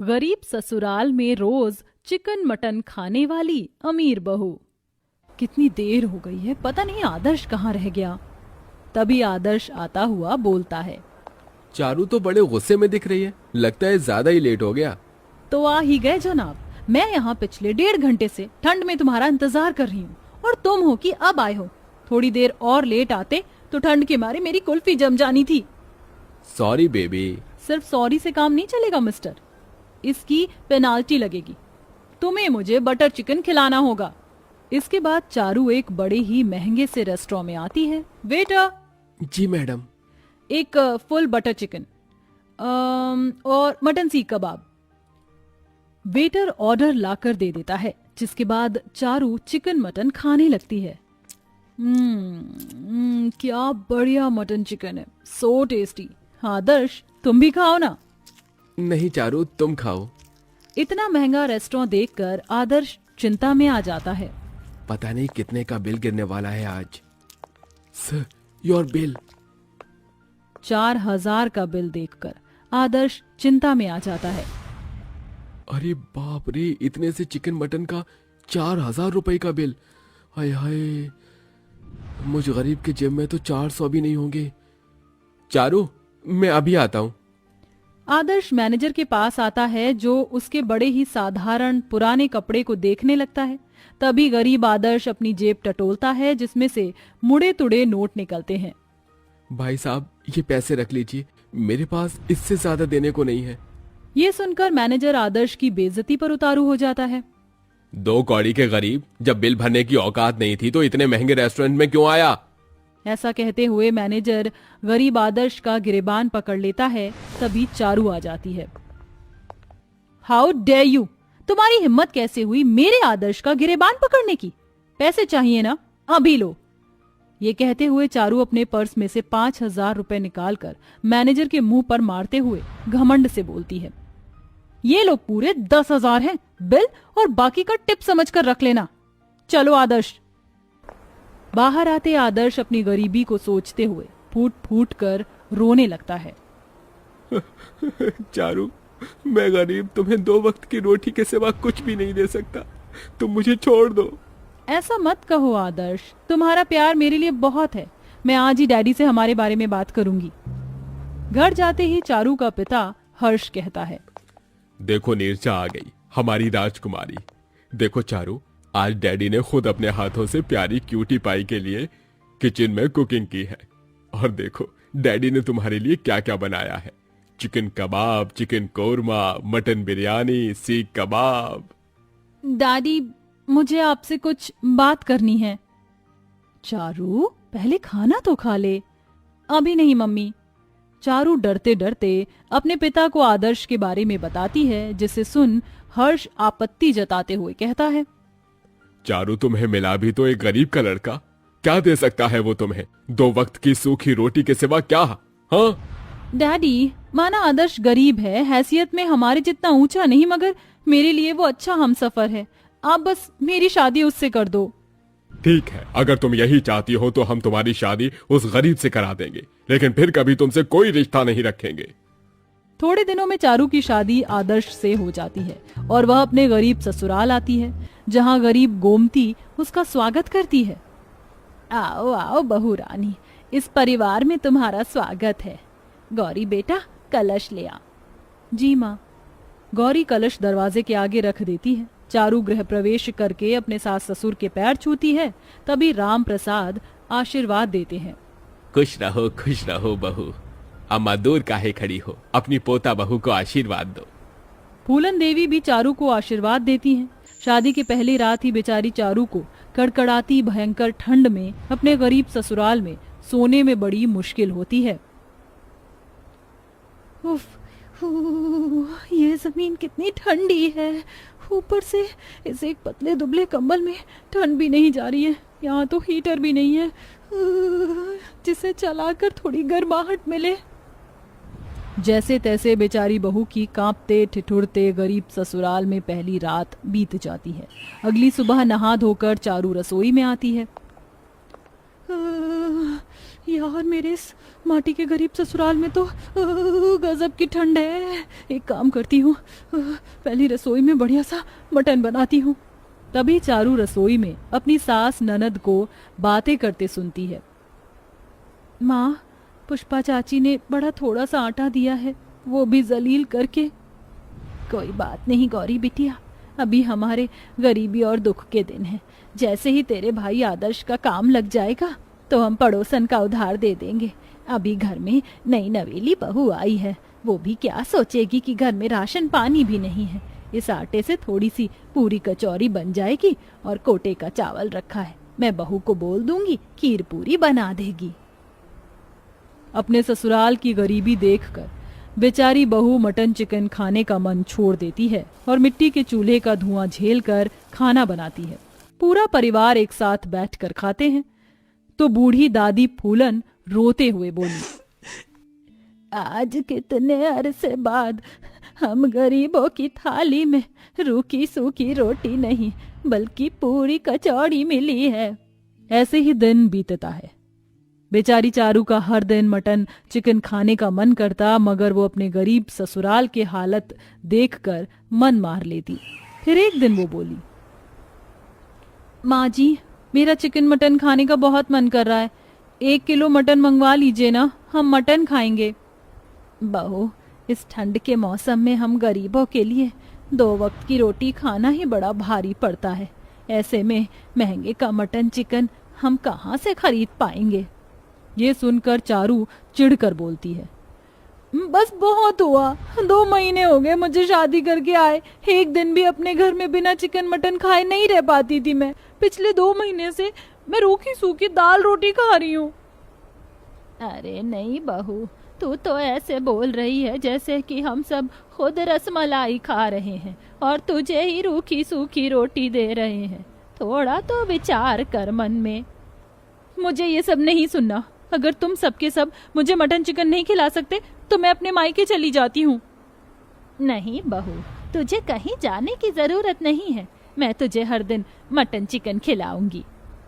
गरीब ससुराल में रोज चिकन मटन खाने वाली अमीर बहू। कितनी देर हो गई है, पता नहीं आदर्श कहाँ रह गया। तभी आदर्श आता हुआ बोलता है, चारू तो बड़े गुस्से में दिख रही है, लगता है ज्यादा ही लेट हो गया। तो आ ही गए जनाब। मैं यहाँ पिछले 1.5 घंटे से ठंड में तुम्हारा इंतजार कर रही हूँ और तुम हो कि अब आए हो। थोड़ी देर और लेट आते तो ठंड के मारे मेरी कुल्फी जम जानी थी। Sorry baby. सिर्फ सॉरी से काम नहीं चलेगा मिस्टर, इसकी पेनाल्टी लगेगी। तुम्हें मुझे बटर चिकन खिलाना होगा। इसके बाद चारू एक बड़े ही महंगे से रेस्टोरेंट में आती है। वेटर, जी मैडम। एक फुल बटर चिकन और मटन सीख कबाब। वेटर ऑर्डर लाकर दे देता है, जिसके बाद चारू चिकन मटन खाने लगती है। क्या बढ़िया मटन चिकन है, सो टेस्टी। आदर्श तुम भी खाओ ना। नहीं चारू, तुम खाओ। इतना महंगा रेस्टोरेंट देखकर आदर्श चिंता में आ जाता है। पता नहीं कितने का बिल गिरने वाला है आज। Sir, your bill. 4,000 का बिल देखकर आदर्श चिंता में आ जाता है। अरे बाप रे, इतने से चिकन मटन का 4,000 रुपए का बिल। हाय हाय, मुझ गरीब के जेब में तो 400 भी नहीं होंगे। चारू, मैं अभी आता हूँ। आदर्श मैनेजर के पास आता है, जो उसके बड़े ही साधारण पुराने कपड़े को देखने लगता है। तभी गरीब आदर्श अपनी जेब टटोलता है, जिसमें से मुड़े तुड़े नोट निकलते हैं। भाई साहब, ये पैसे रख लीजिए, मेरे पास इससे ज्यादा देने को नहीं है। ये सुनकर मैनेजर आदर्श की बेइज्जती पर उतारू हो जाता है। 2 कौड़ी के गरीब, जब बिल भरने की औकात नहीं थी तो इतने महंगे रेस्टोरेंट में क्यों आया? ऐसा कहते हुए मैनेजर गरीब आदर्श का गिरेबान पकड़ लेता है। तभी चारू आ जाती है। हाउ डेयर यू, तुम्हारी हिम्मत कैसे हुई मेरे आदर्श का गिरेबान पकड़ने की? पैसे चाहिए ना, अभी लो। ये कहते हुए चारू अपने पर्स में से 5,000 रुपए निकालकर मैनेजर के मुंह पर मारते हुए घमंड से बोलती है, ये लो पूरे 10,000 हैं, बिल और बाकी का टिप समझकर रख लेना। चलो आदर्श। बाहर आते आदर्श अपनी गरीबी को सोचते हुए फूट फूट कर रोने लगता है। चारू, मैं गरीब तुम्हें 2 वक्त की रोटी के सिवा कुछ भी नहीं दे सकता, तुम मुझे छोड़ दो। ऐसा मत कहो आदर्श, तुम्हारा प्यार मेरे लिए बहुत है। मैं आज ही डैडी से हमारे बारे में बात करूंगी। घर जाते ही चारू का पिता हर्ष कहता है, देखो नीरजा आ गई, हमारी राजकुमारी। देखो चारू, आज डैडी ने खुद अपने हाथों से प्यारी क्यूटी पाई के लिए किचन में कुकिंग की है। और देखो डैडी ने तुम्हारे लिए क्या क्या बनाया है। चिकन कबाब, चिकन कोरमा, मटन बिरयानी, सीख कबाब। डैडी, मुझे आपसे कुछ बात करनी है। चारू, पहले खाना तो खा ले। अभी नहीं मम्मी। चारू डरते डरते अपने पिता को आदर्श के बारे में बताती है, जिसे सुन हर्ष आपत्ति जताते हुए कहता है, चारू, तुम्हें मिला भी तो एक गरीब का लड़का, क्या दे सकता है वो तुम्हें? 2 वक्त की सूखी रोटी के सिवा क्या? हाँ डैडी, माना आदर्श गरीब है, हैसियत में हमारे जितना ऊंचा नहीं, मगर मेरे लिए वो अच्छा हमसफर है। आप बस मेरी शादी उससे कर दो। ठीक है, अगर तुम यही चाहती हो तो हम तुम्हारी शादी उस गरीब से करा देंगे, लेकिन फिर कभी तुमसे कोई रिश्ता नहीं रखेंगे। थोड़े दिनों में चारू की शादी आदर्श से हो जाती है और वह अपने गरीब ससुराल आती है, जहां गरीब गोमती उसका स्वागत करती है। आओ आओ बहू रानी, इस परिवार में तुम्हारा स्वागत है। गौरी बेटा, कलश ले आ। जी माँ। गौरी कलश दरवाजे के आगे रख देती है। चारू गृह प्रवेश करके अपने सास ससुर के पैर छूती है। तभी राम प्रसाद आशीर्वाद देते हैं। खुश रहो बहू। अम्मा दूर काहे खड़ी हो, अपनी पोता बहू को आशीर्वाद दो। फूलन देवी भी चारू को आशीर्वाद देती हैं। शादी की पहली रात ही बेचारी चारू को कड़कड़ाती भयंकर ठंड में अपने गरीब ससुराल में सोने में बड़ी मुश्किल होती है। उफ, ये जमीन कितनी ठंडी है। ऊपर से इस एक पतले दुबले कंबल में ठंड भी नहीं जा रही है। यहाँ तो हीटर भी नहीं है जिसे चलाकर थोड़ी गर्माहट मिले। जैसे तैसे बेचारी बहू की कांपते ठिठुरते गरीब ससुराल में पहली रात बीत जाती है। अगली सुबह नहा धोकर चारू रसोई में आती है। यार मेरे इस माटी के गरीब ससुराल में तो गजब की ठंड है। एक काम करती हूँ, पहली रसोई में बढ़िया सा मटन बनाती हूँ। तभी चारू रसोई में अपनी सास ननद को बातें करते सुनती है। माँ, पुष्पा चाची ने बड़ा थोड़ा सा आटा दिया है, वो भी जलील करके। कोई बात नहीं गौरी बिटिया, अभी हमारे गरीबी और दुख के दिन हैं। जैसे ही तेरे भाई आदर्श का काम लग जाएगा तो हम पड़ोसन का उधार दे देंगे। अभी घर में नई नवेली बहू आई है, वो भी क्या सोचेगी कि घर में राशन पानी भी नहीं है। इस आटे से थोड़ी सी पूरी कचौरी बन जाएगी और कोटे का चावल रखा है, मैं बहू को बोल दूंगी खीर पूरी बना देगी। अपने ससुराल की गरीबी देखकर बेचारी बहू मटन चिकन खाने का मन छोड़ देती है और मिट्टी के चूल्हे का धुआं झेलकर खाना बनाती है। पूरा परिवार एक साथ बैठकर खाते हैं तो बूढ़ी दादी फूलन रोते हुए बोली, आज कितने अरसे बाद हम गरीबों की थाली में रूखी सूखी रोटी नहीं बल्कि पूरी कचौड़ी मिली है। ऐसे ही दिन बीतता है। बेचारी चारू का हर दिन मटन चिकन खाने का मन करता, मगर वो अपने गरीब ससुराल के हालत देखकर मन मार लेती। फिर एक दिन वो बोली, माँ जी, मेरा चिकन मटन खाने का बहुत मन कर रहा है, 1 किलो मटन मंगवा लीजिए ना, हम मटन खाएंगे। बहू, इस ठंड के मौसम में हम गरीबों के लिए 2 वक्त की रोटी खाना ही बड़ा भारी पड़ता है। ऐसे में महंगे का मटन चिकन हम कहाँ से खरीद पाएंगे। ये सुनकर चारू चिढ़कर बोलती है, बस बहुत हुआ, 2 महीने हो गए मुझे शादी करके आए, एक दिन भी अपने घर में बिना चिकन मटन खाए नहीं रह पाती थी मैं। पिछले 2 महीने से मैं रूखी सूखी दाल रोटी खा रही हूँ। अरे नहीं बहू, तू तो ऐसे बोल रही है जैसे कि हम सब खुद रसमलाई खा रहे हैं और तुझे ही रूखी सूखी रोटी दे रहे हैं। थोड़ा तो विचार कर मन में। मुझे ये सब नहीं सुनना। अगर तुम सबके सब मुझे मटन चिकन नहीं खिला सकते तो मैं अपने मायके चली जाती हूँ। नहीं बहू, तुझे कहीं जाने की जरूरत नहीं है, मैं तुझे हर दिन मटन चिकन खिलाऊंगी।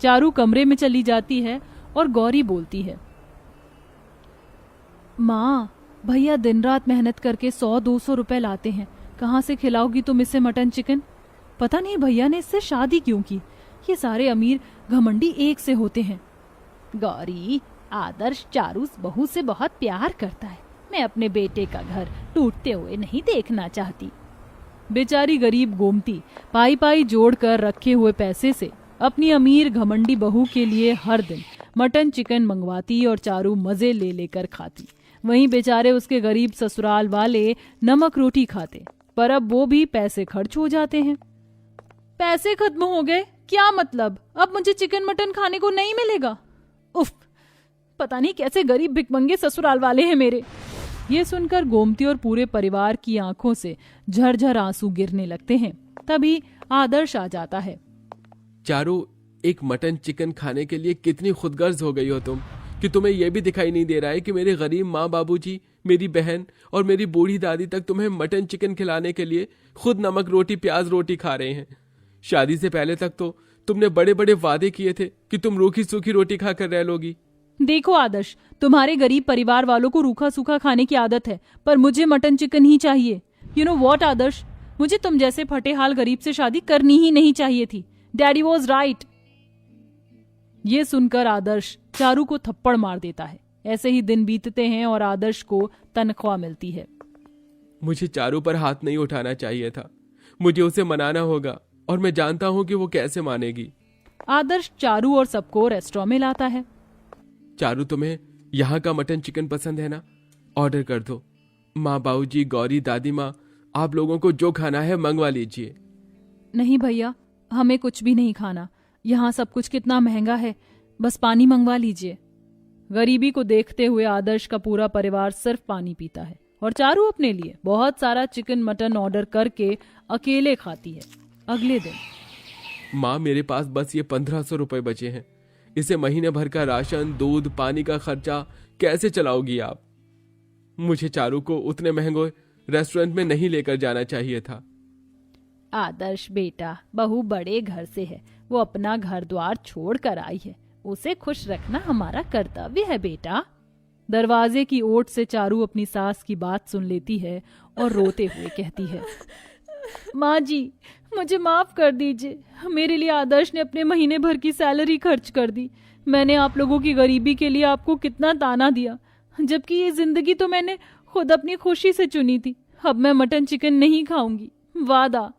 चारू कमरे में चली जाती है और गौरी बोलती है, माँ, भैया दिन रात मेहनत करके 100-200 रुपए लाते हैं, कहाँ से खिलाओगी तुम इसे मटन चिकन? पता नहीं भैया ने इससे शादी क्यों की। ये सारे अमीर घमंडी एक से होते हैं। गौरी, आदर्श चारू बहू से बहुत प्यार करता है, मैं अपने बेटे का घर टूटते हुए नहीं देखना चाहती। बेचारी गरीब गोमती पाई पाई जोड़कर रखे हुए पैसे से अपनी अमीर घमंडी बहू के लिए हर दिन मटन चिकन मंगवाती और चारू मजे ले लेकर खाती। वहीं बेचारे उसके गरीब ससुराल वाले नमक रोटी खाते, पर अब वो भी पैसे खर्च हो जाते हैं। पैसे खत्म हो गए, क्या मतलब? अब मुझे चिकन मटन खाने को नहीं मिलेगा। उफ, पता नहीं कैसे गरीब भिखमंगे ससुराल वाले हैं मेरे। ये सुनकर गोमती और पूरे परिवार की आंखों से झरझर आंसू गिरने लगते हैं। तभी आदर्श आ जाता है। चारू, एक मटन चिकन खाने के लिए कितनी खुदगर्ज हो गई हो तुम कि तुम्हें यह भी दिखाई नहीं दे रहा है कि मेरे गरीब माँ बाबूजी, मेरी बहन और मेरी बूढ़ी दादी तक तुम्हें मटन चिकन खिलाने के लिए खुद नमक रोटी प्याज रोटी खा रहे हैं। शादी से पहले तक तो तुमने बड़े बड़े वादे किए थे कि तुम रूखी सूखी रोटी खाकर रह लोगी। देखो आदर्श, तुम्हारे गरीब परिवार वालों को रूखा सूखा खाने की आदत है, पर मुझे मटन चिकन ही चाहिए। यू नो व्हाट आदर्श, मुझे तुम जैसे फटेहाल गरीब से शादी करनी ही नहीं चाहिए थी। Daddy was right. ये सुनकर आदर्श चारू को थप्पड़ मार देता है। ऐसे ही दिन बीतते हैं और आदर्श को तनख्वाह मिलती है। मुझे चारू पर हाथ नहीं उठाना चाहिए था, मुझे उसे मनाना होगा और मैं जानता हूं कि वो कैसे मानेगी। आदर्श चारू और सबको रेस्टोरेंट में लाता है। चारू, तुम्हें यहाँ का मटन चिकन पसंद है ना? ऑर्डर कर दो। माँ, बाबूजी, गौरी, दादी माँ, आप लोगों को जो खाना है मंगवा लीजिए। नहीं भैया, हमें कुछ भी नहीं खाना, यहाँ सब कुछ कितना महंगा है, बस पानी मंगवा लीजिए। गरीबी को देखते हुए आदर्श का पूरा परिवार सिर्फ पानी पीता है और चारू अपने लिए बहुत सारा चिकन मटन ऑर्डर करके अकेले खाती है। अगले दिन, माँ, मेरे पास बस ये 1500 रुपए बचे हैं, इसे महीने भर का राशन, दूध, पानी का खर्चा कैसे चलाओगी आप? मुझे चारू को उतने महंगे रेस्टोरेंट में नहीं लेकर जाना चाहिए था। आदर्श बेटा, बहू बड़े घर से है, वो अपना घर द्वार छोड़ कर आई है, उसे खुश रखना हमारा कर्तव्य है बेटा। दरवाजे की ओट से चारू अपनी सास की बात सुन लेती है और रोते हुए कहती है, माँ जी मुझे माफ कर दीजिए, मेरे लिए आदर्श ने अपने महीने भर की सैलरी खर्च कर दी। मैंने आप लोगों की गरीबी के लिए आपको कितना ताना दिया, जबकि ये जिंदगी तो मैंने खुद अपनी खुशी से चुनी थी। अब मैं मटन चिकन नहीं खाऊंगी, वादा।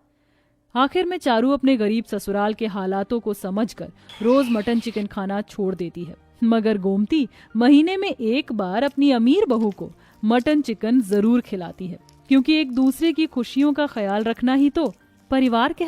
आखिर में चारू अपने गरीब ससुराल के हालातों को समझकर रोज मटन चिकन खाना छोड़ देती है, मगर गोमती महीने में एक बार अपनी अमीर बहू को मटन चिकन जरूर खिलाती है, क्योंकि एक दूसरे की खुशियों का ख्याल रखना ही तो परिवार के